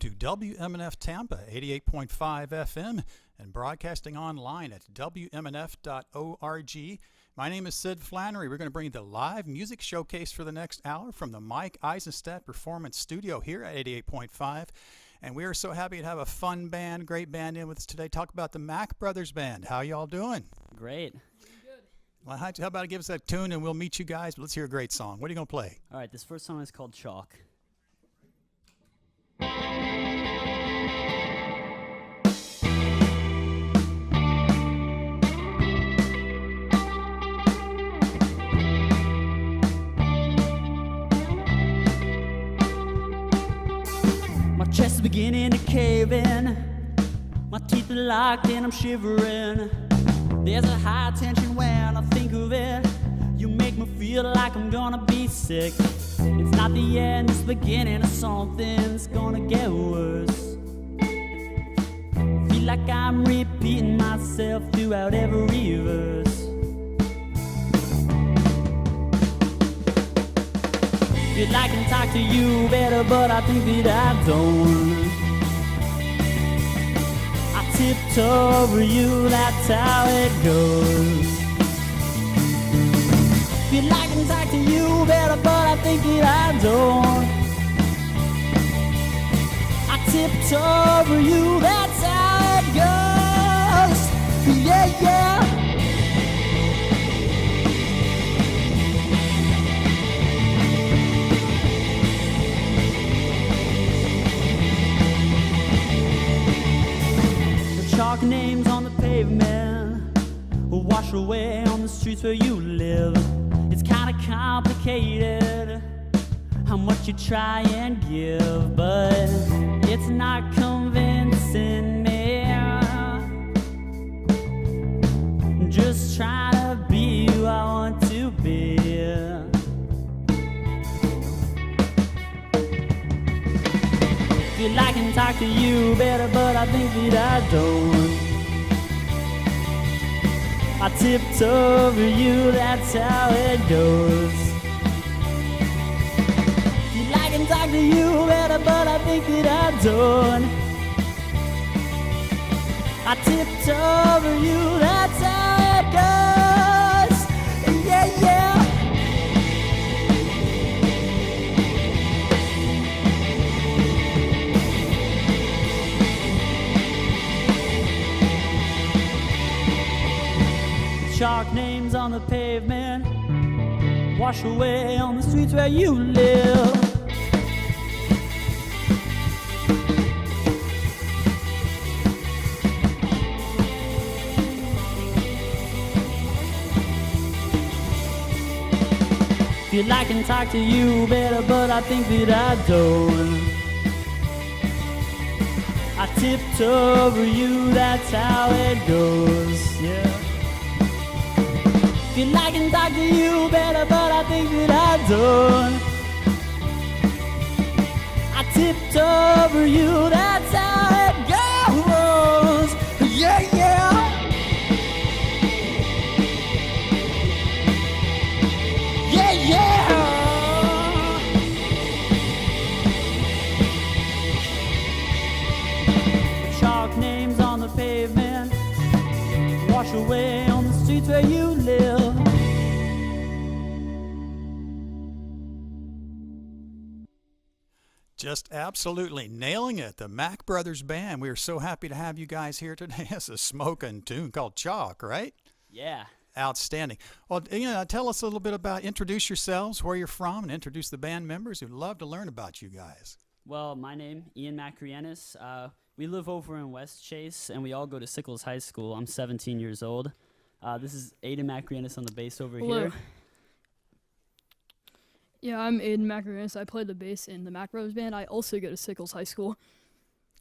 to WMNF Tampa 88.5 FM and broadcasting online at WMNF.org. My name is Sid Flannery. We're going to bring you the live music showcase for the next hour from the Mike Eisenstadt Performance Studio here at 88.5. And we are so happy to have a fun band, great band in with us today. Talk about the Mack Brothers Band. How y'all doing? Great. Well, how about I give us that tune and we'll meet you guys. Let's hear a great song. What are you going to play? All right, this first song is called Chalk. My chest is beginning to cave in. My teeth are locked and I'm shivering. There's a high tension when I think of it. You make me feel like I'm gonna be sick. It's not the end, it's the beginning of something's gonna get worse. Feel like I'm repeating myself throughout every verse. Feel like I can talk to you better, but I think that I don't. I tiptoe over you, that's how it goes. Feel like I can talk to you better, but I think that I don't. I tiptoe over you, that's how it goes. Yeah, yeah. The chalk names on the pavement will wash away on the streets where you live. It's kinda complicated how much you try and give, but it's not convincing me. Just trying to be who I want to be. Feel like I can talk to you better, but I think that I don't. I tiptoe over you, that's how it goes. Feel like I can talk to you better, but I think that I don't. I tiptoe over you, that's how it goes. Yeah, yeah. Chalk names on the pavement wash away on the streets where you live. Feel like I can talk to you better, but I think that I don't. I tiptoe over you, that's how it goes. Yeah. Feel like I can talk to you better, but I think that I don't. I tiptoe over you, that's how it goes. Yeah, yeah. Yeah, yeah. Chalk names on the pavement wash away on the streets where you live. Just absolutely nailing it. The Mack Brothers Band. We are so happy to have you guys here today. It's a smoking tune called Chalk, right? Yeah. Outstanding. Well, tell us a little bit about, introduce yourselves, where you're from, and introduce the band members. We'd love to learn about you guys. Well, my name, Ian Macrianis. We live over in West Chase, and we all go to Sickles High School. I'm 17 years old. This is Aiden Macrianis on the bass over here. Yeah, I'm Aiden Macrianis. I play the bass in the Mack Brothers Band. I also go to Sickles High School.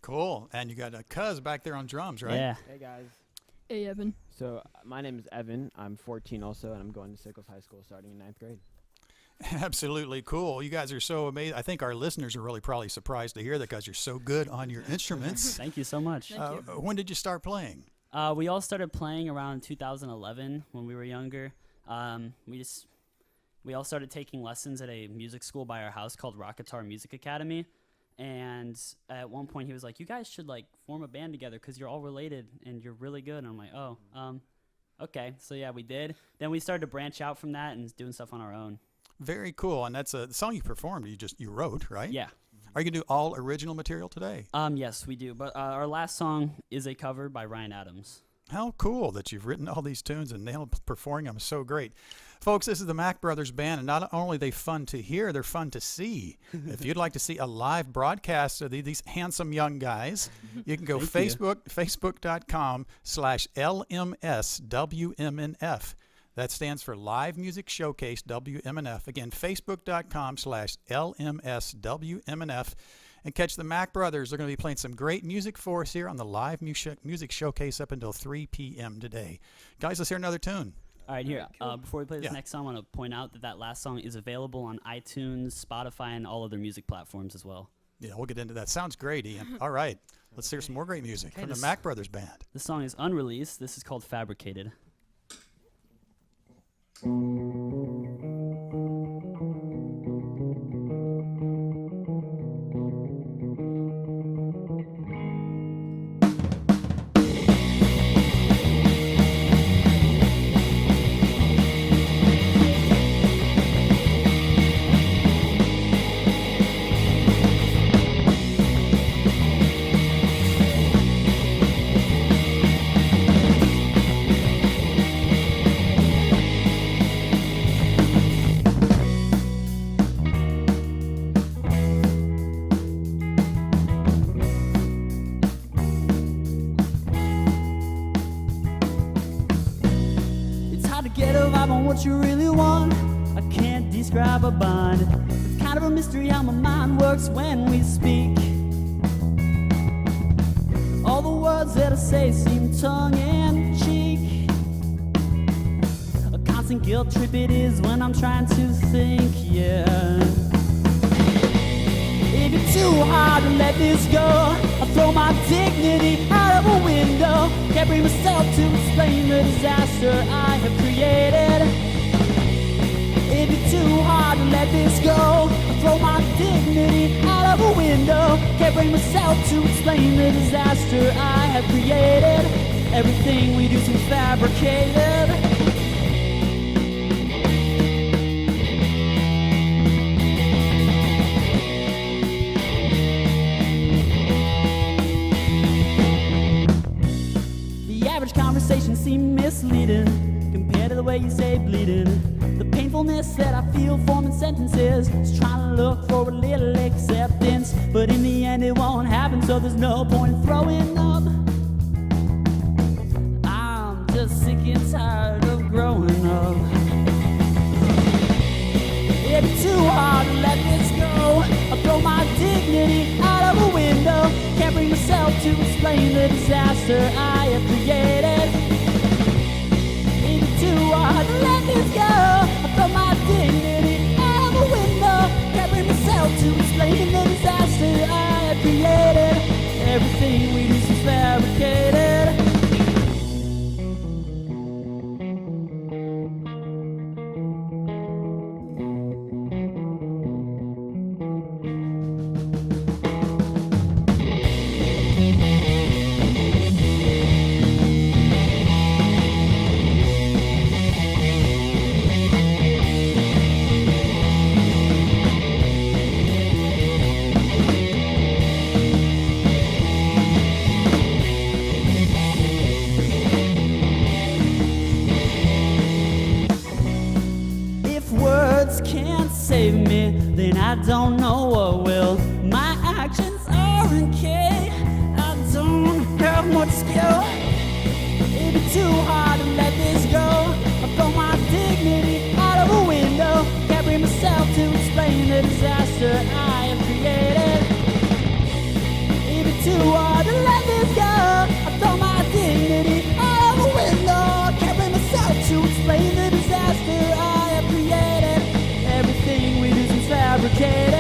Cool. And you got a cuz back there on drums, right? Yeah. Hey guys. Hey, Evan. So my name is Evan. I'm 14 also, and I'm going to Sickles High School starting in 9th grade. Absolutely cool. You guys are so amazing. I think our listeners are really probably surprised to hear that because you're so good on your instruments. Thank you so much. When did you start playing? We all started playing around 2011 when we were younger. We all started taking lessons at a music school by our house called Rock Guitar Music Academy. And at one point he was like, you guys should like form a band together because you're all related and you're really good. And I'm like, oh, okay. So yeah, we did. Then we started to branch out from that and doing stuff on our own. Very cool. And that's the song you performed. You wrote, right? Yeah. Are you gonna do all original material today? Yes, we do. But our last song is a cover by Ryan Adams. How cool that you've written all these tunes and nailed performing them. So great. Folks, this is the Mack Brothers Band, and not only are they fun to hear, they're fun to see. If you'd like to see a live broadcast of these handsome young guys, you can go facebook.com/LMSWMNF. That stands for Live Music Showcase WMNF. Again, facebook.com/LMSWMNF. And catch the Mack Brothers. They're going to be playing some great music for us here on the Live Music Showcase up until 3 p.m. today. Guys, let's hear another tune. All right, here. Before we play this next song, I want to point out that last song is available on iTunes, Spotify, and all other music platforms as well. Yeah, we'll get into that. Sounds great, Ian. All right, let's hear some more great music from the Mack Brothers Band. This song is unreleased. This is called Fabricated. What you really want, I can't describe a bond. It's kind of a mystery how my mind works when we speak. All the words that I say seem tongue-in-cheek. A constant guilt trip it is when I'm trying to think, yeah. If it's too hard to let this go, I throw my dignity out of a window. Can't bring myself to explain the disaster I have created. If it's too hard to let this go, I throw my dignity out of a window. Can't bring myself to explain the disaster I have created. Everything we do seems fabricated. Conversations seem misleading compared to the way you say bleeding. The painfulness that I feel forming sentences is trying to look for a little acceptance, but in the end it won't happen, so there's no point in throwing up. I'm just sick and tired of growing up. It's too hard to let this go. I throw my dignity out of a window. Can't bring myself to explain the disaster I have created. It's too hard to let this go. I throw my dignity out of a window. Can't bring myself to explain the disaster I have created. Everything we do is fabricated. I don't know what will. My actions are okay. I don't have much skill. It'd be too hard to let this go. I throw my dignity out of a window. Can't bring myself to explain the disaster I have created. It'd be too hard to let this go. I throw my dignity out of a window. Can't bring myself to explain the disaster I have created. Everything we do is fabricated.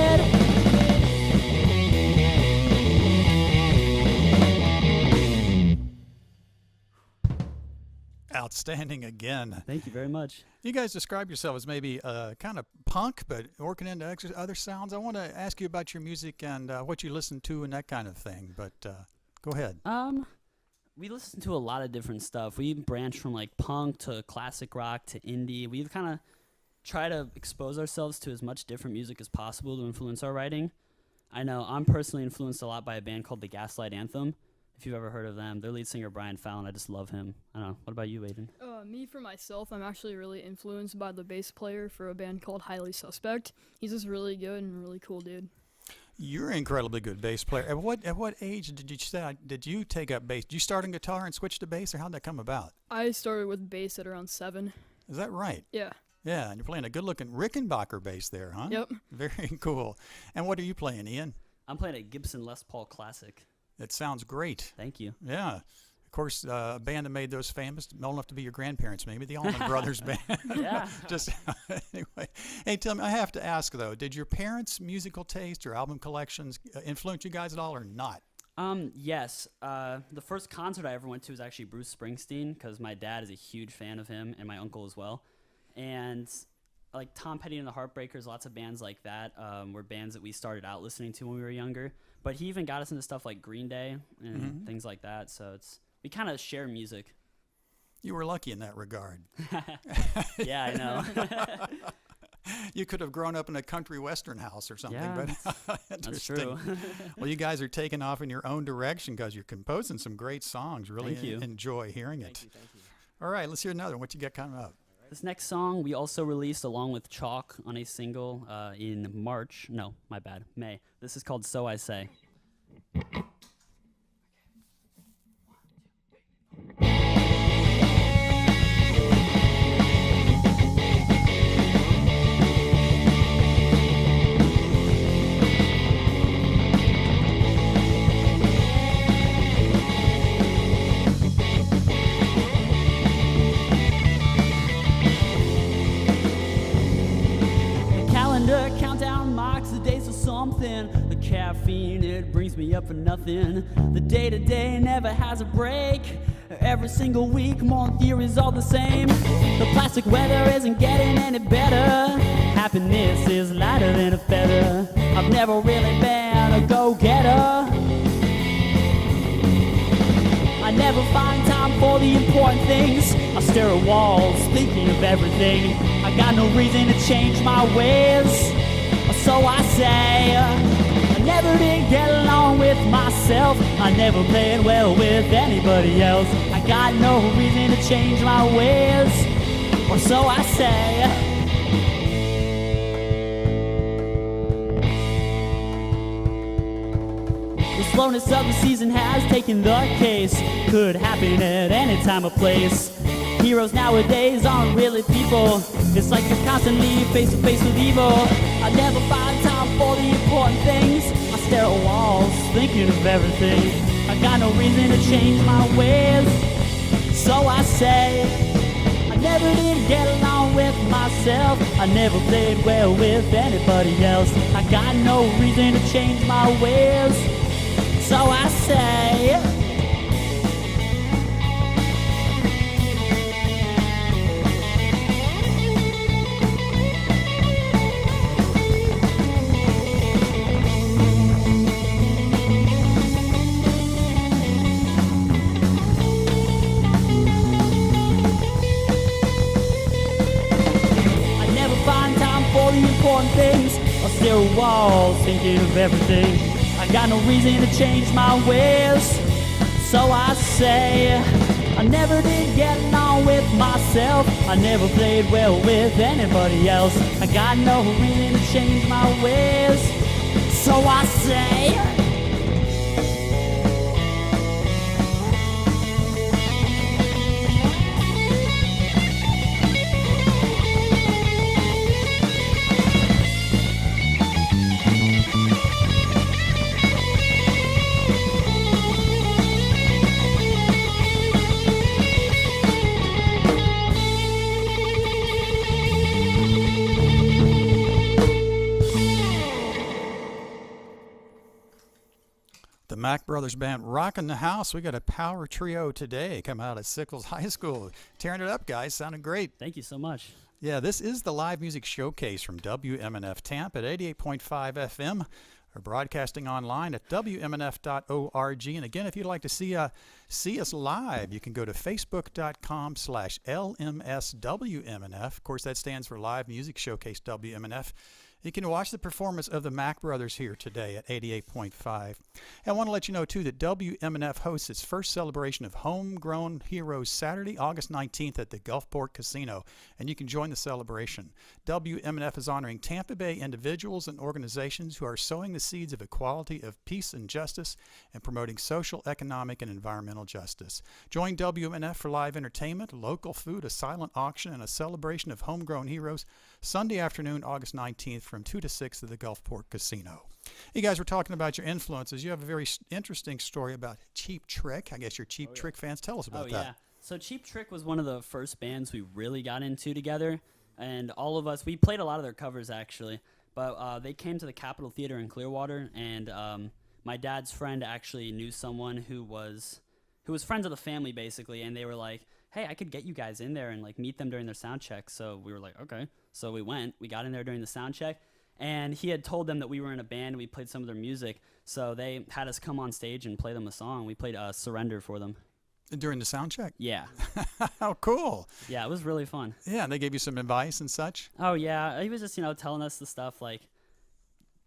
outstanding again. Thank you very much. You guys describe yourself as maybe kind of punk, but working into other sounds. I want to ask you about your music and what you listen to and that kind of thing, but go ahead. We listen to a lot of different stuff. We branch from like punk to classic rock to indie. We kind of try to expose ourselves to as much different music as possible to influence our writing. I know I'm personally influenced a lot by a band called the Gaslight Anthem. If you've ever heard of them, their lead singer Brian Fallon, I just love him. I don't know. What about you, Aiden? Me, for myself, I'm actually really influenced by the bass player for a band called Highly Suspect. He's just really good and really cool dude. You're an incredibly good bass player. At what age did you take up bass? Did you start on guitar and switch to bass, or how'd that come about? I started with bass at around 7. Is that right? Yeah. Yeah, and you're playing a good-looking Rickenbacker bass there, huh? Yep. Very cool. And what are you playing, Ian? I'm playing a Gibson Les Paul Classic. It sounds great. Thank you. Yeah. Of course, a band that made those famous, old enough to be your grandparents, maybe, the Allman Brothers Band. Yeah. Just anyway. Hey, tell me, I have to ask, though, did your parents' musical taste or album collections influence you guys at all or not? Yes. The first concert I ever went to was actually Bruce Springsteen, because my dad is a huge fan of him, and my uncle as well. And like Tom Petty and the Heartbreakers, lots of bands like that were bands that we started out listening to when we were younger. But he even got us into stuff like Green Day and things like that. So we kind of share music. You were lucky in that regard. Yeah, I know. You could have grown up in a country western house or something. Yeah, but that's true. Well, you guys are taking off in your own direction because you're composing some great songs. Really Thank you. Enjoy hearing it. Thank you. All right, let's hear another one. What you got coming up? This next song we also released along with Chalk on a single in March. No, my bad, May. This is called So I Say. Countdown marks the days of something. The caffeine, it brings me up for nothing. The day-to-day never has a break. Every single week, more theories all the same. The plastic weather isn't getting any better. Happiness is lighter than a feather. I've never really been a go-getter. I never find time for the important things. I stare at walls, thinking of everything. I got no reason to change my ways. So I say, I never did get along with myself. I never played well with anybody else. I got no reason to change my ways. Or so I say. The slowness of the season has taken the case. Could happen at any time or place. Heroes nowadays aren't really people. It's like they're constantly face to face with evil. I never find time for the important things. I stare at walls, thinking of everything. I got no reason to change my ways. So I say, I never did get along with myself. I never played well with anybody else. I got no reason to change my ways. So I say. Important things. I stare at walls, thinking of everything. I got no reason to change my ways. So I say, I never did get along with myself. I never played well with anybody else. I got no reason to change my ways. So I say. Mac Brothers Band rocking the house. We got a power trio today coming out of Sickles High School. Tearing it up, guys. Sounding great. Thank you so much. Yeah, this is the live music showcase from WMNF Tampa at 88.5 FM. We're broadcasting online at WMNF.org. And again, if you'd like to see us live, you can go to Facebook.com/LMSWMNF. Of course, that stands for Live Music Showcase WMNF. You can watch the performance of the Mac Brothers here today at 88.5. And I want to let you know, too, that WMNF hosts its first celebration of Homegrown Heroes Saturday, August 19th at the Gulfport Casino, and you can join the celebration. WMNF is honoring Tampa Bay individuals and organizations who are sowing the seeds of equality, of peace and justice, and promoting social, economic, and environmental justice. Join WMNF for live entertainment, local food, a silent auction, and a celebration of Homegrown Heroes Sunday afternoon, August 19th from 2 to 6 at the Gulfport Casino. You guys were talking about your influences. You have a very interesting story about Cheap Trick. I guess you're Cheap Trick fans. Tell us about that. Yeah. So Cheap Trick was one of the first bands we really got into together. And all of us, we played a lot of their covers actually. But they came to the Capitol Theater in Clearwater. And my dad's friend actually knew someone who was friends of the family basically. And they were like, hey, I could get you guys in there and like meet them during their sound check. So we were like, okay. So we got in there during the sound check, and he had told them that we were in a band and we played some of their music. So they had us come on stage and play them a song. We played Surrender for them. During the sound check? Yeah. How cool. Yeah, it was really fun. Yeah, and they gave you some advice and such? Oh, yeah. He was just, telling us the stuff like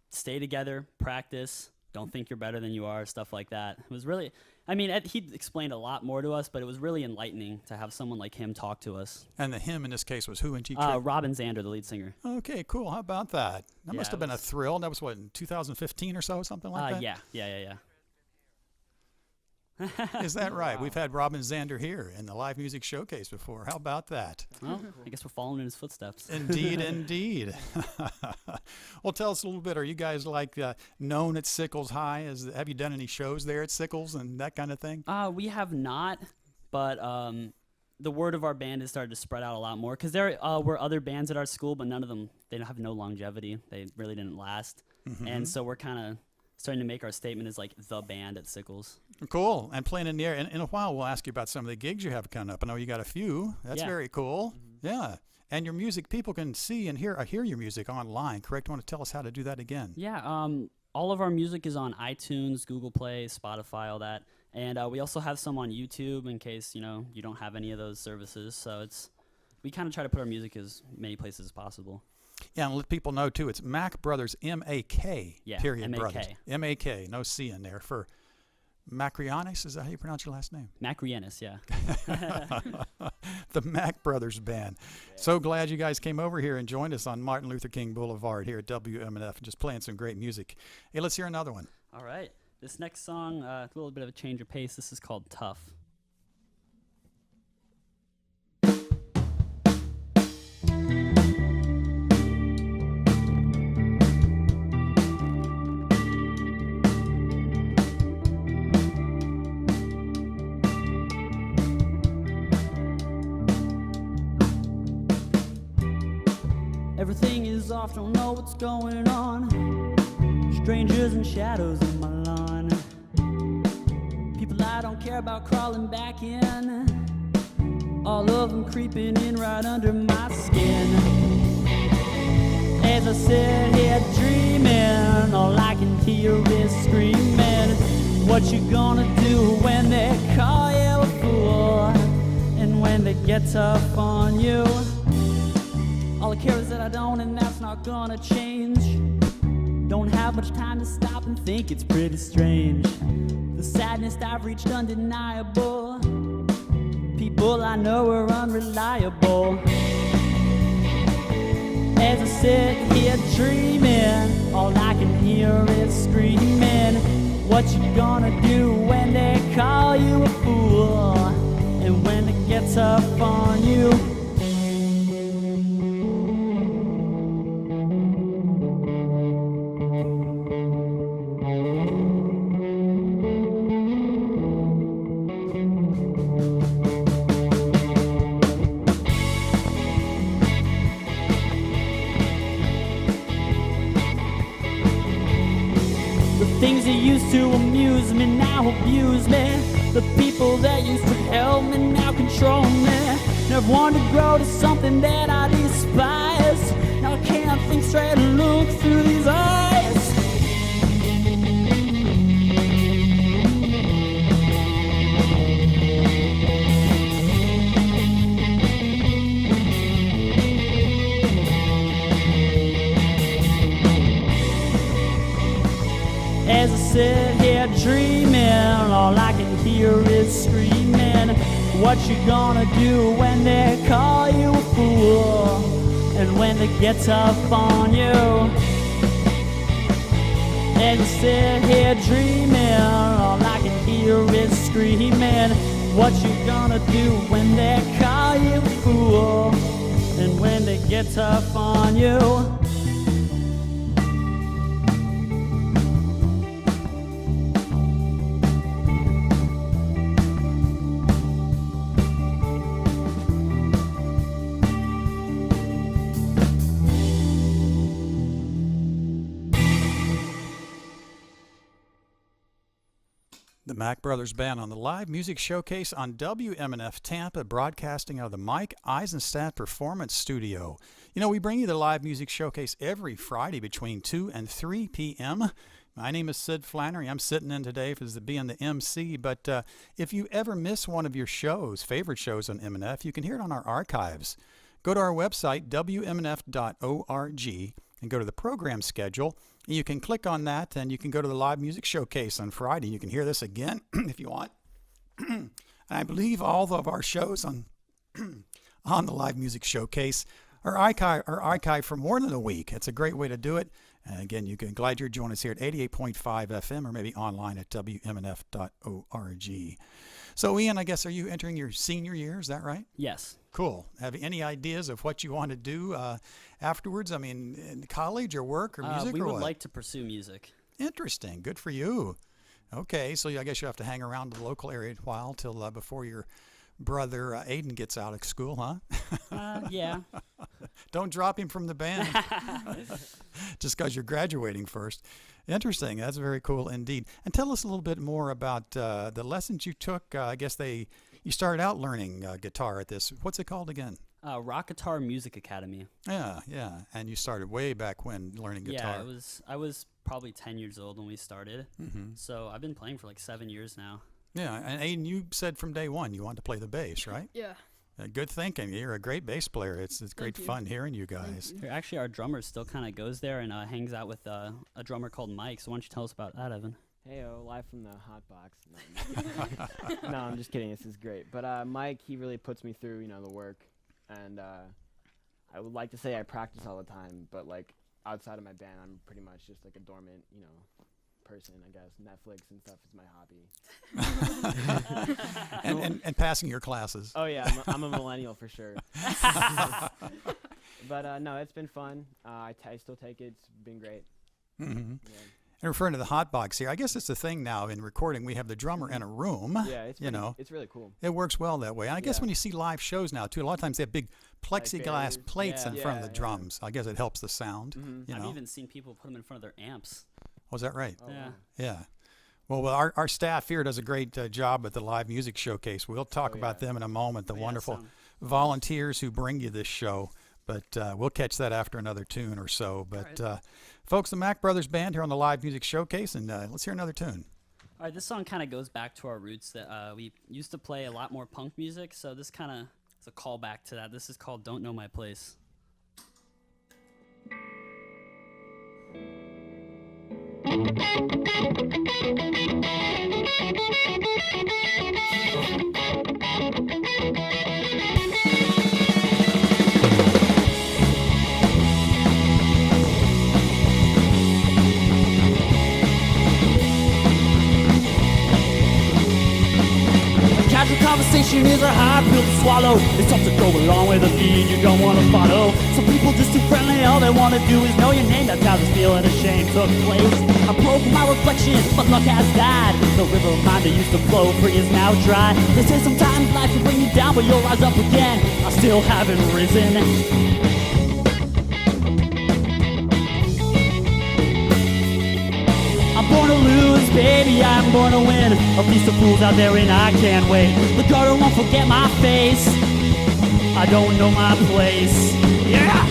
stay together, practice, don't think you're better than you are, stuff like that. It was really, he explained a lot more to us, but it was really enlightening to have someone like him talk to us. And the him in this case was who in Cheap Trick? Robin Zander, the lead singer. Okay, cool. How about that? That must have been a thrill. That was what, in 2015 or so, something like that? Yeah. Is that right? Wow. We've had Robin Zander here in the Live Music Showcase before. How about that? Well, I guess we're following in his footsteps. Indeed, indeed. Well, tell us a little bit. Are you guys known at Sickles High? Have you done any shows there at Sickles and that kind of thing? We have not, but the word of our band has started to spread out a lot more because there were other bands at our school, but none of them, they have no longevity. They really didn't last. Mm-hmm. And so we're kind of starting to make our statement as like the band at Sickles. Cool. And playing in the air. In a while, we'll ask you about some of the gigs you have coming up. I know you got a few. That's very cool. Mm-hmm. Yeah. And your music, people can see and hear your music online, correct? You want to tell us how to do that again? Yeah. All of our music is on iTunes, Google Play, Spotify, all that. And we also have some on YouTube in case, you don't have any of those services. So we kind of try to put our music as many places as possible. Yeah, and let people know, too, it's Mac Brothers, M-A-K, period, M-A-K. Brothers. M-A-K, no C in there. For Macrianis, is that how you pronounce your last name? Macrianis, yeah. The Mac Brothers Band. Yeah. So glad you guys came over here and joined us on Martin Luther King Boulevard here at WMNF, just playing some great music. Hey, let's hear another one. All right. This next song, a little bit of a change of pace. This is called Tough. Everything is off, don't know what's going on. Strangers and shadows in my lawn. People I don't care about crawling back in. All of them creeping in right under my skin. As I sit here dreaming, all I can hear is screaming. What you gonna do when they call you a fool? And when they get tough on you? All I care is that I don't, and that's not gonna change. Don't have much time to stop and think, it's pretty strange. The sadness I've reached undeniable. People I know are unreliable. As I sit here dreaming, all I can hear is screaming. What you gonna do when they call you a fool? And when it gets tough on you? Things that used to amuse me now abuse me. The people that used to help me now control me. Never wanted to grow to something that I despise. Now I can't think straight and look through these eyes. As I sit here dreaming, all I can hear is screaming. What you gonna do when they call you a fool? And when they get tough on you? As I sit here dreaming, all I can hear is screaming. What you gonna do when they call you a fool? And when they get tough on you? The Mack Brothers Band on the live music showcase on WMNF Tampa, broadcasting out of the Mike Eisenstadt Performance Studio. You know, we bring you the live music showcase every Friday between 2 and 3 p.m. My name is Sid Flannery. I'm sitting in today for being the MC, but if you ever miss one of your shows, favorite shows on MNF, you can hear it on our archives. Go to our website, WMNF.org, and go to the program schedule. You can click on that, and you can go to the live music showcase on Friday. You can hear this again if you want. And I believe all of our shows on on the live music showcase are archived for more than a week. It's a great way to do it. And again, glad you're joining us here at 88.5 FM or maybe online at WMNF.org. So, Ian, I guess, are you entering your senior year? Is that right? Yes. Cool. Have you any ideas of what you want to do afterwards? I mean, in college or work or music we or would what? like to pursue music. Interesting. Good for you. Okay, so I guess you have to hang around the local area a while till before your brother Aiden gets out of school, huh? Yeah. Don't drop him from the band just because you're graduating first. Interesting. That's very cool indeed. And tell us a little bit more about the lessons you took. I guess you started out learning guitar at this. What's it called again? Rock Guitar Music Academy. Yeah. And you started way back when learning guitar. Yeah, I was probably 10 years old when we started. Mm-hmm. So I've been playing for like 7 years now. Yeah, and Aiden, you said from day one you wanted to play the bass, right? Yeah. Good thinking. You're a great bass player. It's great fun hearing you guys. Actually, our drummer still kind of goes there and hangs out with a drummer called Mike. So why don't you tell us about that, Evan? Heyo, live from the hot box. No, I'm just kidding. This is great. But Mike, he really puts me through, the work. And I would like to say I practice all the time, but like outside of my band, I'm pretty much just like a dormant, person, I guess. Netflix and stuff is my hobby. and passing your classes. Oh yeah, I'm a millennial for sure. But no, it's been fun. I still take it. It's been great. Mm-hmm. Yeah. And referring to the hot box here, I guess it's the thing now in recording. We have the drummer in a room. Yeah, it's really cool. It works well that way. And I guess Yeah. when you see live shows now too, a lot of times they have big plexiglass barriers. plates in Yeah. front of the Yeah. drums. I guess it helps the sound. Mhm. I've even seen people put them in front of their amps. Was that right? Oh, Yeah. wow. Yeah. Well, our staff here does a great job at the live music showcase. We'll talk Oh, about yeah. them in a moment, the Oh, yeah, wonderful sound- volunteers who bring you this show. But we'll catch that after another tune or so. But folks, the Mack Brothers Band here on the live music showcase, and let's hear another tune. All right, this song kind of goes back to our roots that we used to play a lot more punk music. So this kind of is a callback to that. This is called Don't Know My Place. Casual conversation is a hard pill to swallow. It's tough to go along with a feeling you don't want to follow. Some people just too friendly, all they want to do is know your name. That's how this feeling of shame took place. I probe my reflection, but luck has died. The river of mind that used to flow free is now dry. They say sometimes life will bring you down, but you'll rise up again. I still haven't risen. I'm born to lose, baby, I'm born to win. A feast of fools out there and I can't wait. The garter won't forget my face. I don't know my place. Yeah!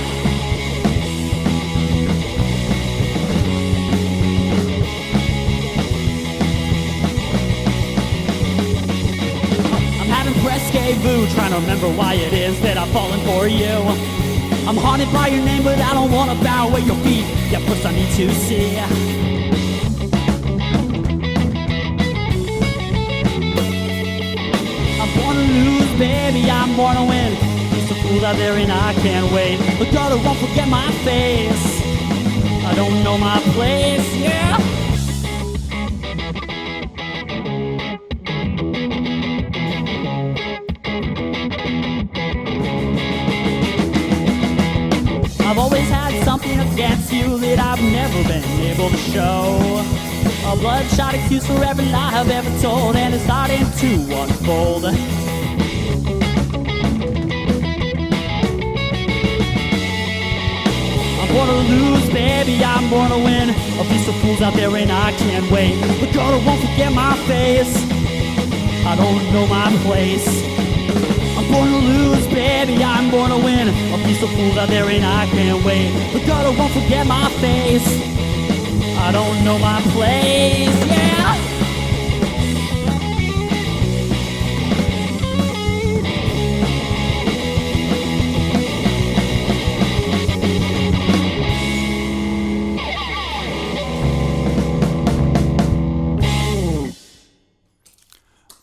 I'm having Presque-Vu, trying to remember why it is that I've fallen for you. I'm haunted by your name, but I don't wanna bow at your feet. Yeah, plus I need to see. I'm born to lose, baby, I'm born to win. There's a fool out there and I can't wait. The daughter won't forget my face. I don't know my place, yeah. I've always had something against you that I've never been able to show. A bloodshot excuse for every lie I've ever told, and it's starting to unfold. I'm born to lose, baby, I'm born to win. A feast of fools out there and I can't wait. The daughter won't forget my face. I don't know my place. I'm born to lose, baby, I'm born to win. A piece of fools out there and I can't wait. The daughter won't forget my face. I don't know my place, yeah.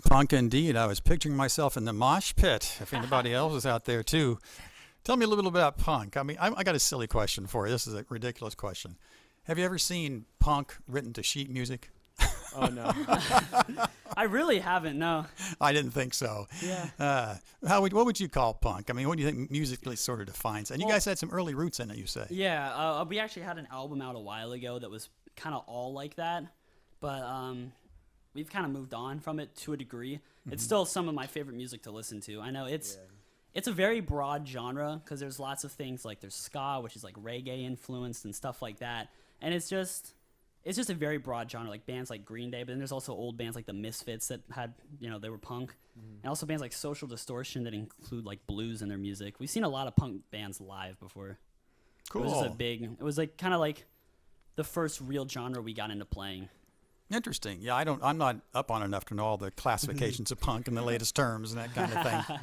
Punk indeed. I was picturing myself in the mosh pit, if anybody else is out there too. Tell me a little bit about punk. I mean, I got a silly question for you. This is a ridiculous question. Have you ever seen punk written to sheet music? Oh no. I really haven't, no. I didn't think so. Yeah. What would you call punk? I mean, what do you think musically sort of defines? And you Well- guys had some early roots in it, you say. Yeah, we actually had an album out a while ago that was kind of all like that, but we've kind of moved on from it to a degree. It's still some of my favorite music to listen to. I know it's a very broad genre because there's lots of things like there's ska, which is like reggae influenced and stuff like that, and it's just a very broad genre, like bands like Green Day, but then there's also old bands like the Misfits that had, they were punk, and also bands like Social Distortion that include like blues in their music. We've seen a lot of punk bands live before. Cool. It was like kind of like the first real genre we got into playing. Interesting. Yeah, I'm not up on enough to know all the classifications of punk and the latest terms and that kind of thing.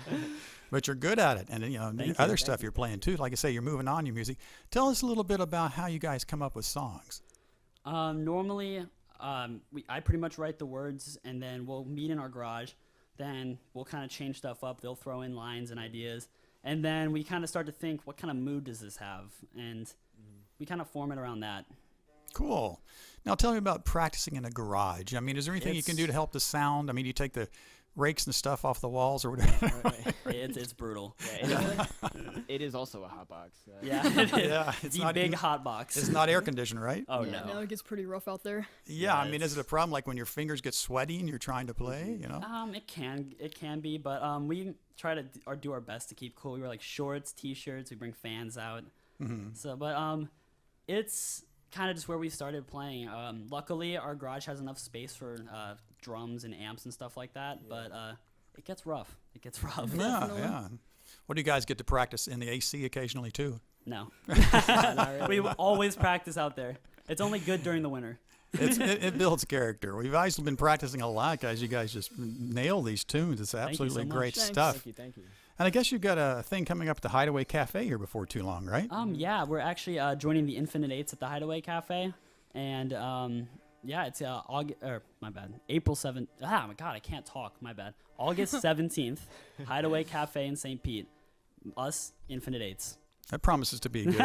But you're good at it, and Thank other you. stuff you're playing too. Like I say, you're moving on your music. Tell us a little bit about how you guys come up with songs. Normally, I pretty much write the words, and then we'll meet in our garage. Then we'll kind of change stuff up. They'll throw in lines and ideas, and then we kind of start to think, what kind of mood does this have? And we kind of form it around that. Cool. Now tell me about practicing in a garage. I mean, is there anything you can do to help the sound? I mean, you take the rakes and stuff off the walls or whatever? It's brutal. Yeah, it is also a hot box. Yeah, it is. Yeah, it's The not big hot box. It's not air conditioned, right? Oh Yeah, no, it gets pretty rough out there. Yeah, I Yeah, mean, is it a problem like when your fingers get sweaty and you're trying to play, It can be, but we try to do our best to keep cool. We wear like shorts, t-shirts. We bring fans out. So, but it's kind of just where we started playing. Luckily, our garage has enough space for drums and amps and stuff like that. But it gets rough. Yeah, Definitely. yeah. What do you guys get to practice in the AC occasionally too? No, we always practice out there. It's only good during the winter. It builds character. We've guys been practicing a lot, guys. You guys just nail these tunes. It's you absolutely so much. great Thanks. stuff. Thank you. And I guess you've got a thing coming up at the Hideaway Cafe here before too long, right? Yeah, we're actually joining the Infinite Eights at the Hideaway Cafe, and it's April 7th. Ah, my God, I can't talk. My bad. August 17th, Hideaway Cafe in St. Pete. Us, Infinite Eights. That promises to be good.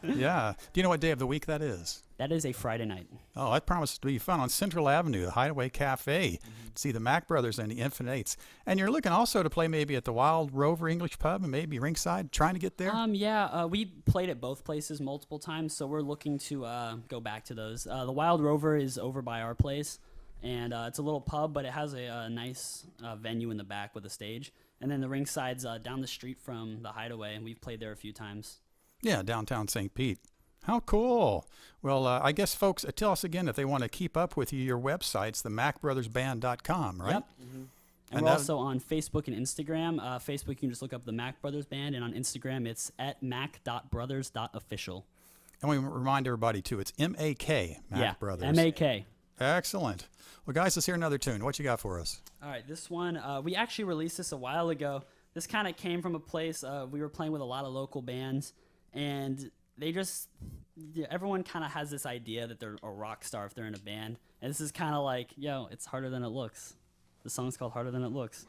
Yeah. Do you know what day of the week that is? That is a Friday night. Oh, that promises to be fun on Central Avenue, the Hideaway Cafe. See the Mac Brothers and the Infinite Eights. And you're looking also to play maybe at the Wild Rover English Pub and maybe ringside, trying to get there? We played at both places multiple times, so we're looking to go back to those. The Wild Rover is over by our place, and it's a little pub, but it has a nice venue in the back with a stage. And then the ringside's down the street from the Hideaway, and we've played there a few times. Yeah, downtown St. Pete. How cool. Well, I guess folks, tell us again if they want to keep up with you, your website's the macbrothersband.com, right? Yep. And And we're that- also on Facebook and Instagram. Facebook, you can just look up the Mac Brothers Band, and on Instagram, it's at mac.brothers.official. And we remind everybody, too, it's M-A-K, Mac Brothers. M-A-K. Excellent. Well, guys, let's hear another tune. What you got for us? All right, this one, we actually released this a while ago. This kind of came from a place, we were playing with a lot of local bands, and they just, everyone kind of has this idea that they're a rock star if they're in a band. And this is kind of like, yo, it's harder than it looks. The song's called Harder Than It Looks.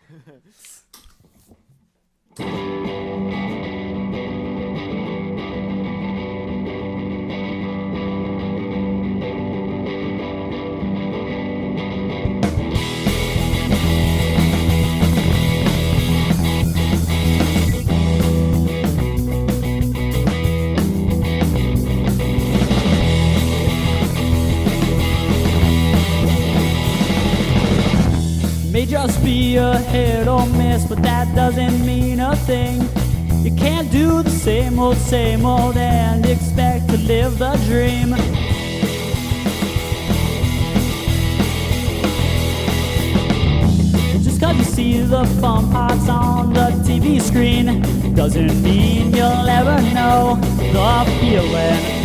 May just be a hit or miss, but that doesn't mean a thing. You can't do the same old, and expect to live the dream. Just cause you see the fun parts on the TV screen doesn't mean you'll ever know the feeling.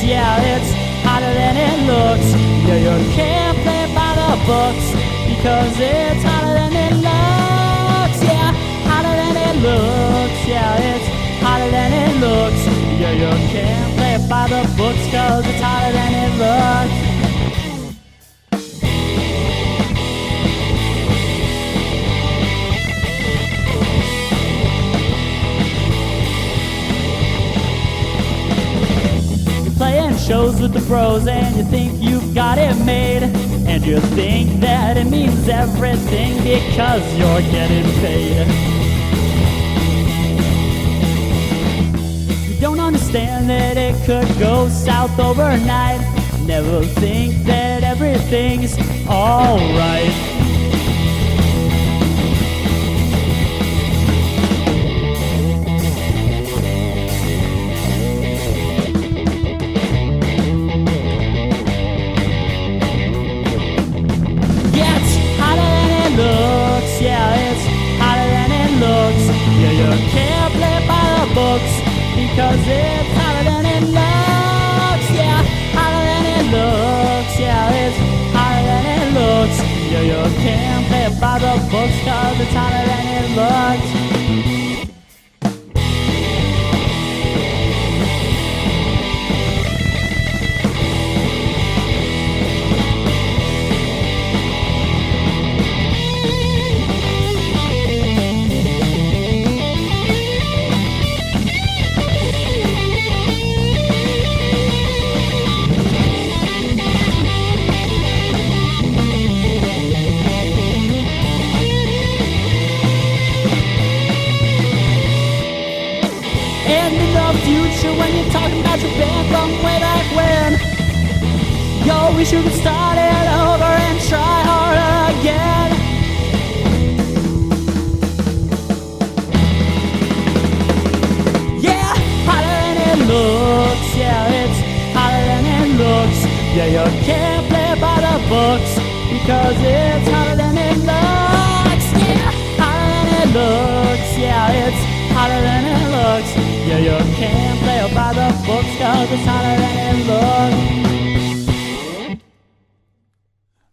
Yeah, it's harder than it looks. Yeah, you can't play by the books because it's harder than it looks. Yeah, harder than it looks. Yeah, it's harder than it looks. Yeah, you can't play by the books because it's harder than it looks. Playing shows with the pros and you think you've got it made, and you think that it means everything because you're getting paid. You don't understand that it could go south overnight. Never think that everything's alright. Because it's harder than it looks. Yeah, harder than it looks. Yeah, it's harder than it looks. Yeah, you can't play it by the books because it's harder than it looks. When you're talking about your band from way back when, yo, we should start it over and try harder again. Yeah, harder than it looks. Yeah, it's harder than it looks. Yeah, you can't play by the books because it's harder than it looks. Yeah, harder than it looks. Yeah, it's harder than it looks. Yeah, you can't play it by the books cause it's harder than it looks.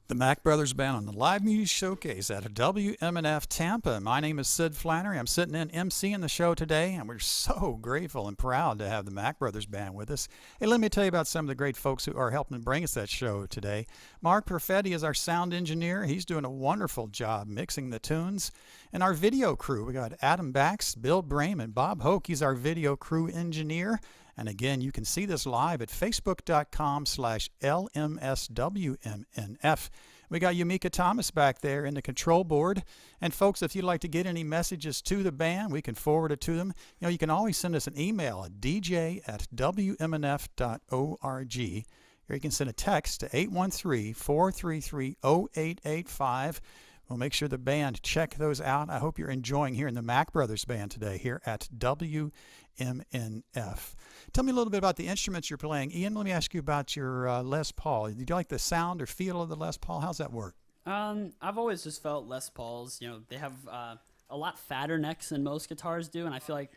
The Mac Brothers Band on the Live Music Showcase at WMNF Tampa. My name is Sid Flannery. I'm sitting in emceeing the show today, and we're so grateful and proud to have the Mac Brothers Band with us. Hey, let me tell you about some of the great folks who are helping bring us that show today. Mark Perfetti is our sound engineer. He's doing a wonderful job mixing the tunes. And our video crew, we got Adam Bax, Bill Brame, and Bob Hoke. He's our video crew engineer. And again, you can see this live at facebook.com/LMSWMNF. We got Yumika Thomas back there in the control board. And folks, if you'd like to get any messages to the band, we can forward it to them. You know, you can always send us an email at dj@wmnf.org. Or you can send a text to 813-433-0885. We'll make sure the band check those out. I hope you're enjoying hearing the Mac Brothers Band today here at WMNF. Tell me a little bit about the instruments you're playing. Ian, let me ask you about your Les Paul. Do you like the sound or feel of the Les Paul? How's that work? I've always just felt Les Pauls, you know, they have a lot fatter necks than most guitars do, and I feel like,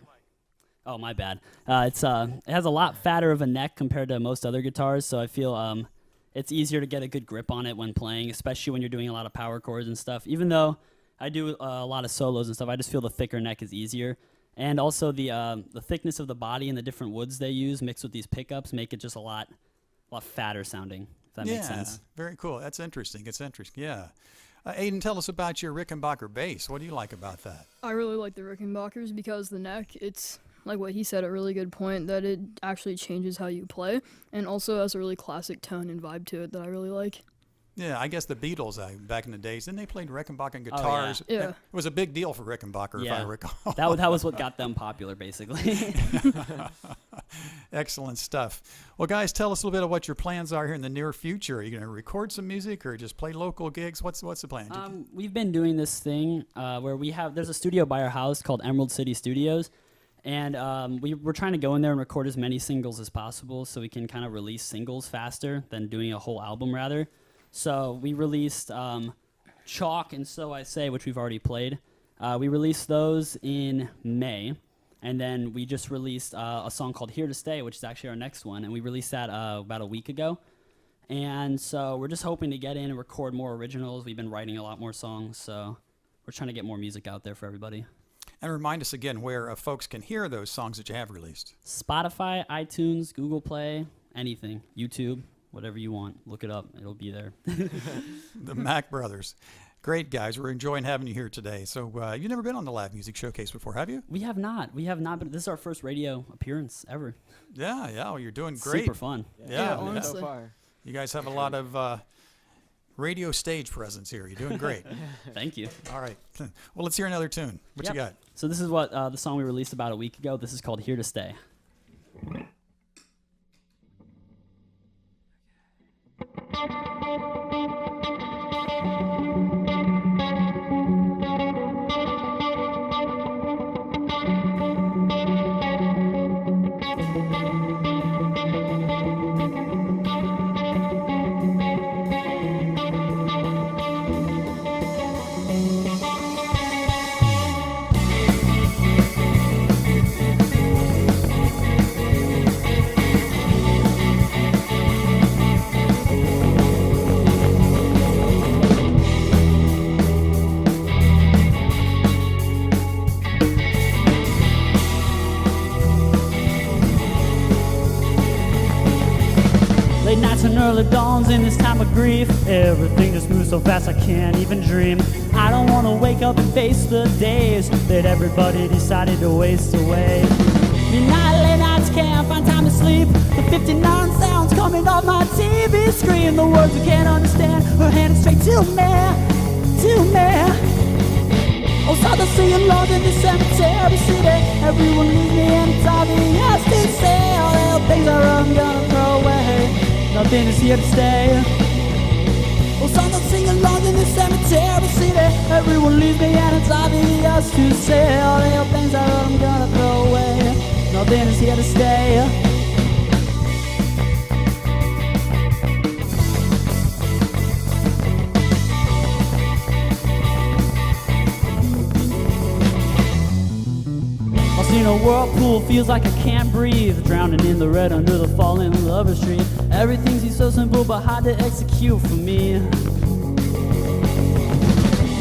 oh, my bad. It has a lot fatter of a neck compared to most other guitars, so I feel it's easier to get a good grip on it when playing, especially when you're doing a lot of power chords and stuff. Even though I do a lot of solos and stuff, I just feel the thicker neck is easier. And also the thickness of the body and the different woods they use mixed with these pickups make it just a lot fatter sounding, if that makes sense. Very cool. That's interesting. It's interesting, yeah. Aiden, tell us about your Rickenbacker bass. What do you like about that? I really like the Rickenbackers because the neck, it's like what he said, a really good point, that it actually changes how you play and also has a really classic tone and vibe to it that I really like. Yeah, I guess the Beatles back in the days, then they played Rickenbacker guitars. Oh, yeah. It was a big deal for Rickenbacker, if I recall. That was what got them popular, basically. Excellent stuff. Well, guys, tell us a little bit of what your plans are here in the near future. Are you going to record some music or just play local gigs? What's the plan? We've been doing this thing where there's a studio by our house called Emerald City Studios. And we're trying to go in there and record as many singles as possible so we can kind of release singles faster than doing a whole album, rather. So we released Chalk and So I Say, which we've already played. We released those in May. And then we just released a song called Here to Stay, which is actually our next one. And we released that about a week ago. And so we're just hoping to get in and record more originals. We've been writing a lot more songs. So we're trying to get more music out there for everybody. And remind us again where folks can hear those songs that you have released. Spotify, iTunes, Google Play, anything. YouTube, whatever you want. Look it up. It'll be there. The Mac Brothers. Great, guys. We're enjoying having you here today. So you've never been on the Live Music Showcase before, have you? We have not. But this is our first radio appearance ever. Yeah. Well, you're doing great. Super fun. Yeah, honestly. So far. You guys have a lot of radio stage presence here. You're doing great. Thank you. All right. Well, let's hear another tune. What you got? So this is what the song we released about a week ago. This is called Here to Stay. Late nights and early dawns in this time of grief. Everything just moves so fast I can't even dream. I don't want to wake up and face the days that everybody decided to waste away. Midnight, late nights, can't find time to sleep. The 59 sounds coming off my TV screen. The words I can't understand are handed straight to me, to me. Oh, so they're singing loud in the cemetery city. Everyone leaves me and it's obvious to say all the things I'm gonna throw away. Nothing is here to stay. Oh, so they're singing loud in the cemetery city. Everyone leaves me and it's obvious to say all the things I'm gonna throw away. Nothing is here to stay. In a whirlpool, feels like I can't breathe. Drowning in the red under the falling lover's tree. Everything seems so simple but hard to execute for me.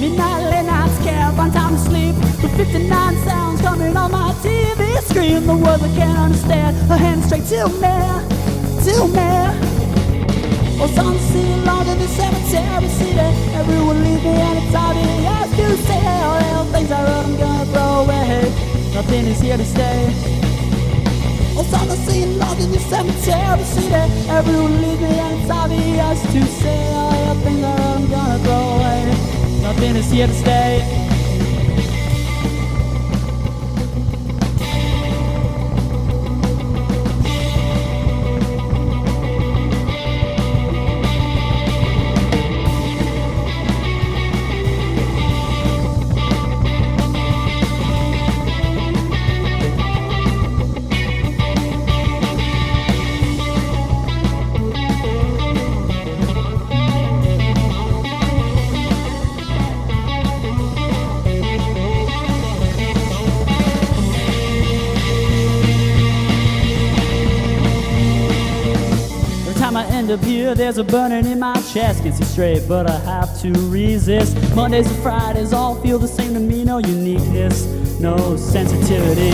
Midnight, late nights, can't find time to sleep. The 59 sounds coming on my TV screen. The words I can't understand are handed straight to me, to me. Oh, some see along in the cemetery city. Everyone leaves me and it's obvious to say all the things I wrote I'm gonna throw away. Nothing is here to stay. Oh, What's on the scene, lost in the cemetery city? Everyone leaves me and it's obvious to say all the things that I'm gonna throw away. Nothing is here to stay. I end up here, there's a burning in my chest. Can't see straight, but I have to resist. Mondays and Fridays all feel the same to me. No uniqueness, no sensitivity.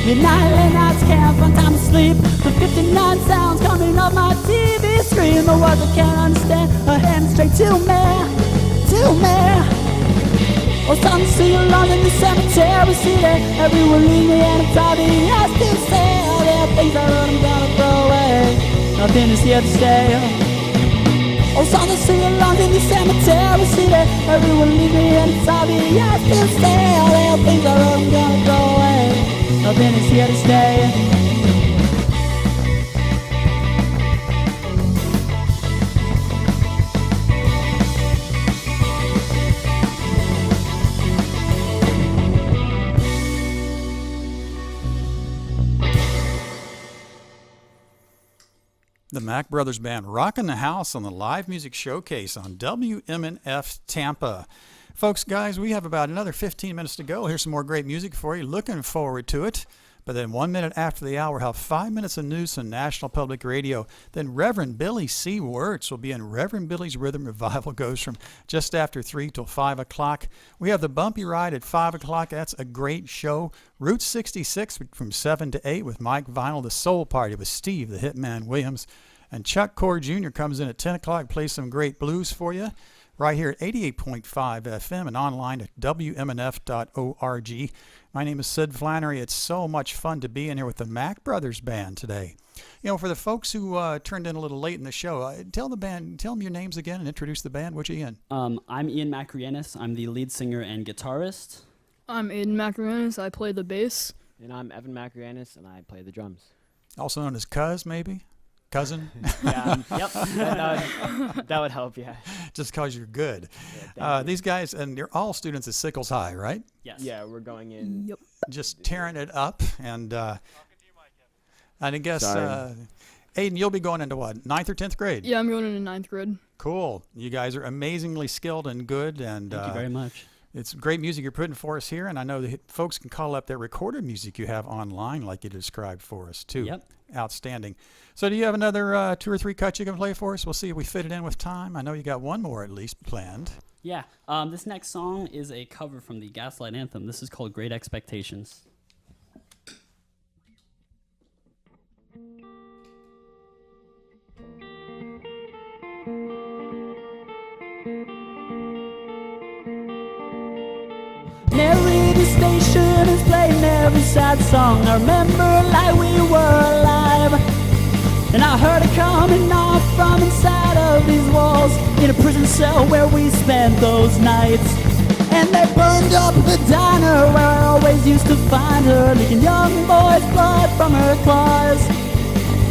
Midnight, late nights can't find time to sleep. The 59 sounds coming off my TV screen. The words I can't understand are heading straight to me, to me. Oh, something sing along in the cemetery city. Everyone leave me and it's obvious to say all the things that I'm gonna throw away. Nothing is here to stay. Oh, something sing along in the cemetery city. Everyone leave me and it's obvious to say all the things that I'm gonna throw away. Nothing is here to stay. The Mack Brothers Band rocking the house on the live music showcase on WMNF Tampa. Folks, guys, we have about another 15 minutes to go. Here's some more great music for you. Looking forward to it. But then 1 minute after the hour, we'll have 5 minutes of news on National Public Radio. Then Reverend Billy C. Wirtz will be in Reverend Billy's Rhythm Revival. Goes from just after 3 till 5 o'clock. We have the Bumpy Ride at 5 o'clock. That's a great show. Route 66 from 7 to 8 with Mike Vinyl. The Soul Party with Steve, the Hitman Williams. And Chuck Core Jr. comes in at 10 o'clock, plays some great blues for you. Right here at 88.5 FM and online at WMNF.org. My name is Sid Flannery. It's so much fun to be in here with the Mack Brothers Band today. You know, for the folks who turned in a little late in the show, tell them your names again and introduce the band. What you in? I'm Ian Macrianis. I'm the lead singer and guitarist. I'm Aiden Macrianis. I play the bass. And I'm Evan Macrianis, and I play the drums. Also known as Cuz, maybe? Cousin? Yeah, yep. That would help, yeah. Just because you're good. Yeah, these guys, and you're all students at Sickles High, right? Yes. Yeah, we're going in. Yep. Just tearing it up. And I guess, Sorry. Aiden, you'll be going into what, 9th or 10th grade? Yeah, I'm going into 9th grade. Cool. You guys are amazingly skilled and good. And Thank you very much. It's great music you're putting for us here. And I know that folks can call up that recorded music you have online like you described for us, too. Yep. Outstanding. So do you have another 2 or 3 cuts you can play for us? We'll see if we fit it in with time. I know you got one more at least planned. Yeah. This next song is a cover from the Gaslight Anthem. This is called Great Expectations. Mary, the station is playing every sad song. I remember like we were alive. And I heard it coming off from inside of these walls, in a prison cell where we spent those nights. And they burned up the diner where I always used to find her, licking young boy's blood from her claws.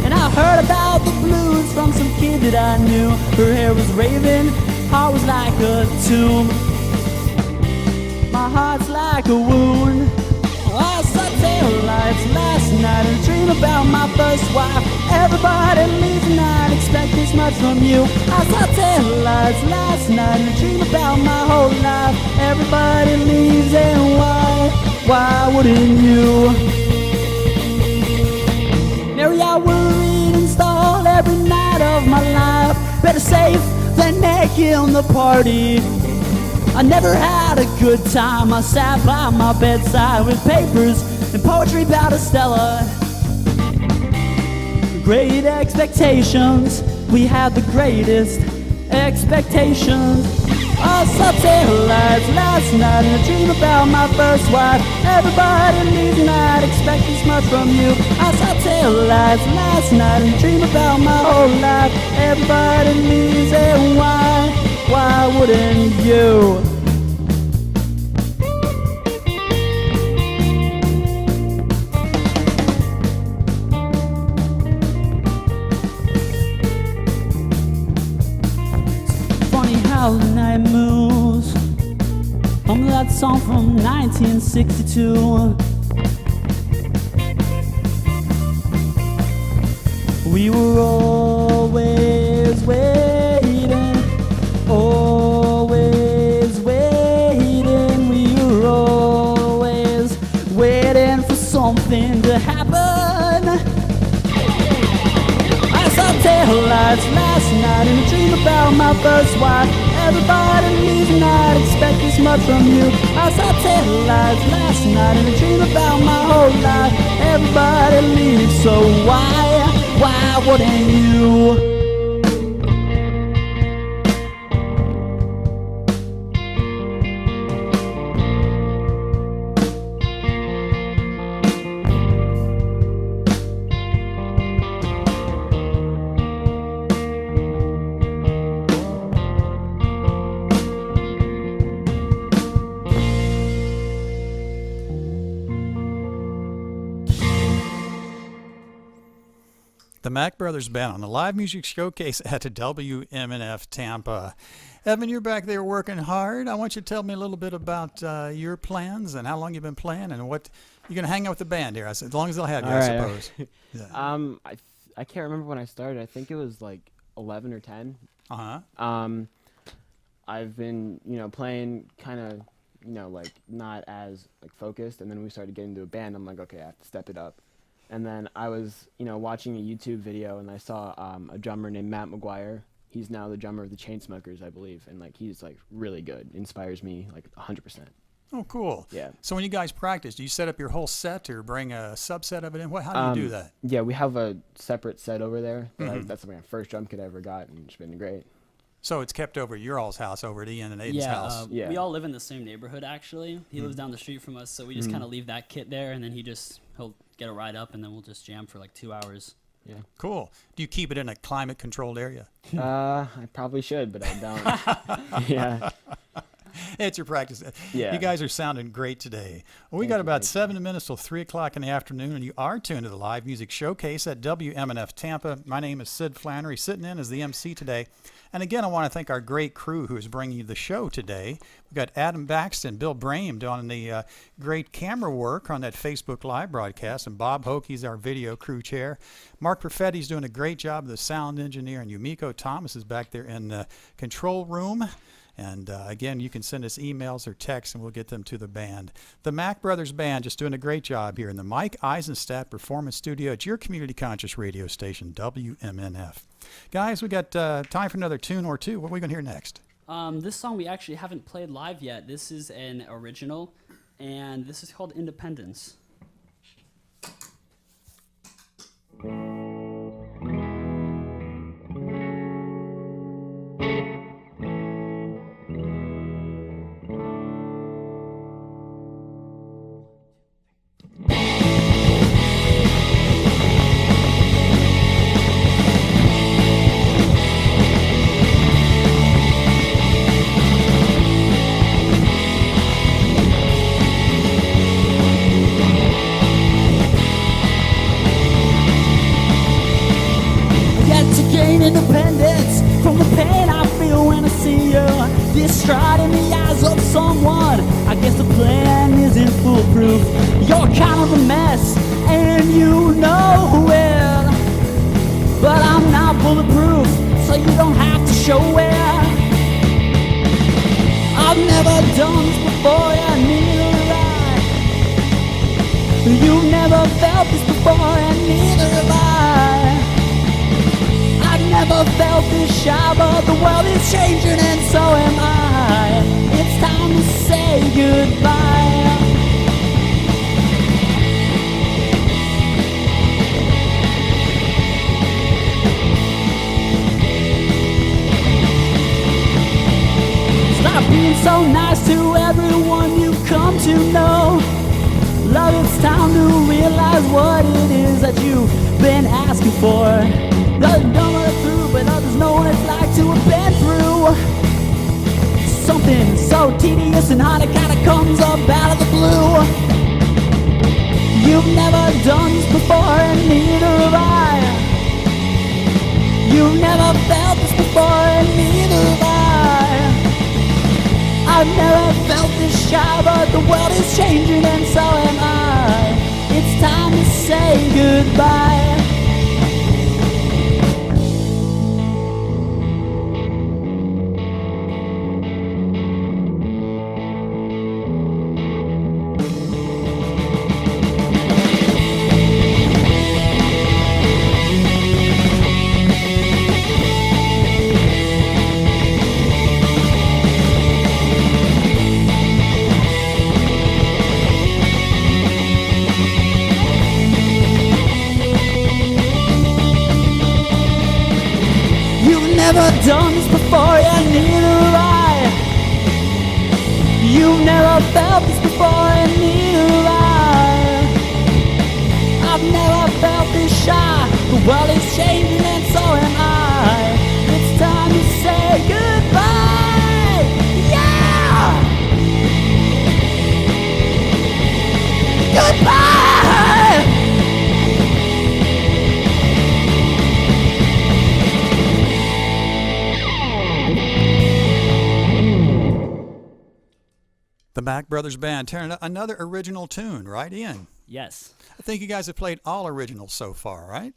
And I heard about the blues from some kid that I knew. Her hair was raven, heart was like a tomb. My heart's like a wound. I saw tail lights last night and dream about my first wife. Everybody leaves and I expect this much from you. I saw tail lights last night and dream about my whole life. Everybody leaves and why wouldn't you? Mary, I worried and stalled every night of my life. Better safe than naked on the party. I never had a good time. I sat by my bedside with papers and poetry about Estella. Great expectations, we had the greatest expectations. I saw tail lights lights last night and I dream about my first wife. Everybody leaves and I'd expect this much from you. I saw tail lights last night and dream about my whole life. Everybody leaves, and why wouldn't you? Funny how the night moves. That song from 1962. We were always waiting, always waiting. We were always waiting for something to happen. I saw taillights last night and a dream about my first wife. Everybody leaves and I'd expect this much from you. I saw taillights last night and a dream about my whole life. Everybody leaves, so why wouldn't you? The Mack Brothers Band on the live music showcase at the WMNF Tampa. Evan, you're back there working hard. I want you to tell me a little bit about your plans and how long you've been playing and what you're going to hang out with the band here. As long as they'll have you, I suppose. Yeah. I can't remember when I started. I think it was like 11 or 10. I've been, playing kind of, like not as like focused, and then we started getting into a band. I'm like, okay, I have to step it up. And then I was, watching a YouTube video, and I saw a drummer named Matt McGuire. He's now the drummer of the Chainsmokers, I believe, and like he's like really good. Inspires me like 100%. Oh, cool. Yeah. So when you guys practice, do you set up your whole set or bring a subset of it in? How do you do that? Yeah, we have a separate set over there. That's my first drum kit I ever got, and it's been great. So it's kept over at your all's house, over at Ian and Aiden's house. Yeah, we all live in the same neighborhood, actually. He lives down the street from us, so we just kind of leave that kit there, and then he'll get a ride up, and then we'll just jam for like 2 hours. Yeah. Cool. Do you keep it in a climate-controlled area? I probably should, but I don't. Yeah. It's your practice. Yeah. You guys are sounding great today. Well, we got about 7 minutes till 3 o'clock in the afternoon, and you are tuned to the live music showcase at WMNF Tampa. My name is Sid Flannery, sitting in as the MC today. And again, I want to thank our great crew who is bringing you the show today. We've got Adam Baxton, Bill Brame doing the great camera work on that Facebook Live broadcast, and Bob Hokey's our video crew chair. Mark Perfetti's doing a great job, the sound engineer, and Yumiko Thomas is back there in the control room. And again, you can send us emails or texts, and we'll get them to the band. The Mack Brothers Band just doing a great job here in the Mike Eisenstadt Performance Studio at your community conscious radio station, WMNF. Guys, we got time for another tune or two. What are we going to hear next? This song we actually haven't played live yet. This is an original, and this is called Independence. Independence from the pain I feel when I see you distraught in the eyes of someone. I guess the plan isn't foolproof. You're kind of a mess, and you know it. But I'm not bulletproof, so you don't have to show it. I've never done this before, and neither have I. You've never felt this before, and neither have I. Never felt this shy, but the world is changing and so am I. It's time to say goodbye. Stop being so so nice to everyone you come to know. Love, it's time to realize what it is that you've been asking for. Others don't want it through, but others know what it's like to have been through something so tedious and hard it kinda comes up out of the blue. You've never done this before, and neither have I. You've never felt this before, and neither have I. I've never felt this shy, but the world is changing and so am I. It's time to say goodbye. Never done this before, and neither have I. You've never felt this before, and neither have I. I've never felt this shy. The world is changing, and so am I. It's time to say goodbye. Yeah! Goodbye! The Mac Brothers Band tearing another original tune, right, Ian? Yes. I think you guys have played all originals so far, right?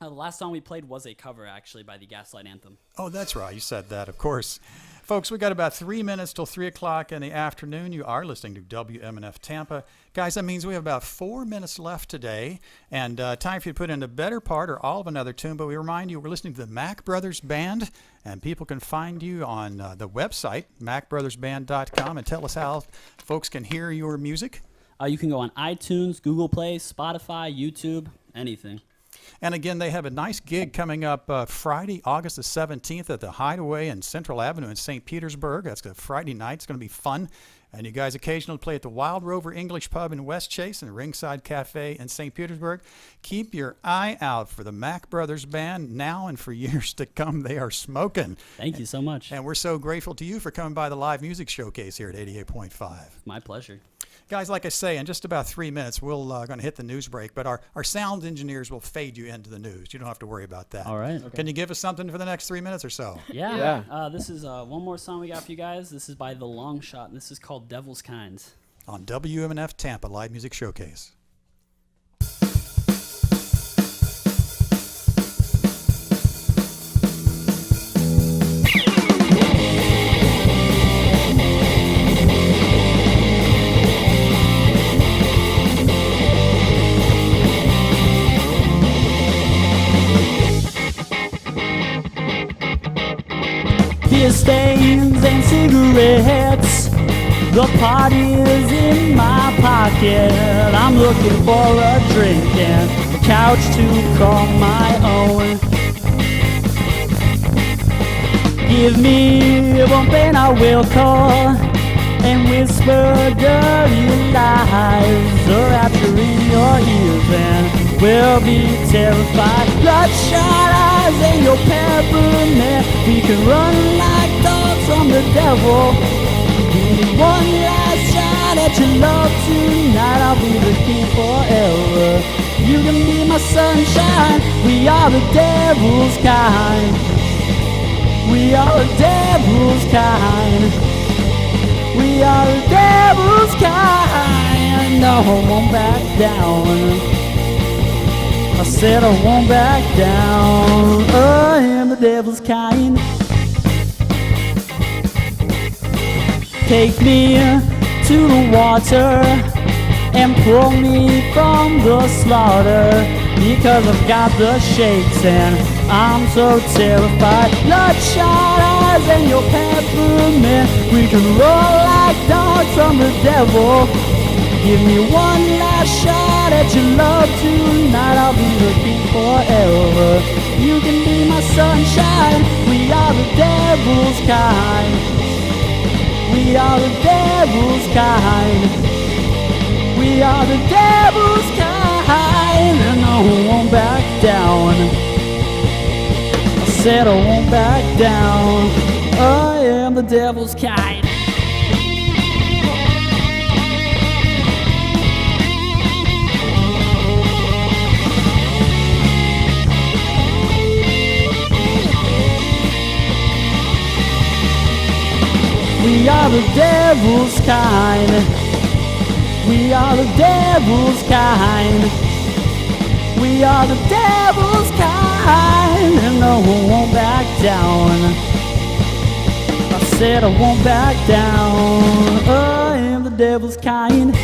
The last song we played was a cover, actually, by the Gaslight Anthem. Oh, that's right. You said that, of course. Folks, we got about 3 minutes till 3 o'clock in the afternoon. You are listening to WMNF Tampa. Guys, that means we have about 4 minutes left today, and time for you to put in a better part or all of another tune. But we remind you, we're listening to the Mac Brothers Band, and people can find you on the website, macbrothersband.com, and tell us how folks can hear your music. You can go on iTunes, Google Play, Spotify, YouTube, anything. And again, they have a nice gig coming up Friday, August the 17th at the Hideaway in Central Avenue in St. Petersburg. That's a Friday night. It's going to be fun. And you guys occasionally play at the Wild Rover English Pub in West Chase and the Ringside Cafe in St. Petersburg. Keep your eye out for the Mac Brothers Band now and for years to come. They are smoking. Thank you so much. And we're so grateful to you for coming by the live music showcase here at 88.5. My pleasure. Guys, like I say, in just about 3 minutes, we're going to hit the news break, but our sound engineers will fade you into the news. You don't have to worry about that. All right. Can you give us something for the next 3 minutes or so? Yeah. This is one more song we got for you guys. This is by The Long Shot, and this is called Devil's Kind. On WMNF Tampa Live Music Showcase. Beer stains and cigarettes. The party is in my pocket. I'm looking for a drink and a couch to call my own. Give me one pen I will call and whisper dirty lies. The rapture in your ears and we'll be terrified. Bloodshot eyes and your peppermint. We can run like dogs from the devil. Give me one last shot at your love tonight. I'll be the king forever. You can be my sunshine. We are the devil's kind. We are the devil's kind. We are the devil's kind. No, I won't back down. I said I won't back down. I am the devil's kind. Take me to the water and pull me from the slaughter, because I've got the shakes and I'm so terrified. Bloodshot eyes and your peppermint. We can roll like dogs from the devil. Give me one last shot at your love tonight. I'll be the king forever. You can be my sunshine. We are the devil's kind. We are the devil's kind. We are the devil's kind. And I won't back down. I said I won't back down. I am the devil's kind. We are the devil's kind. We are the devil's kind. We are the devil's kind. And no one won't back down. I said I won't back down. I am the devil's kind.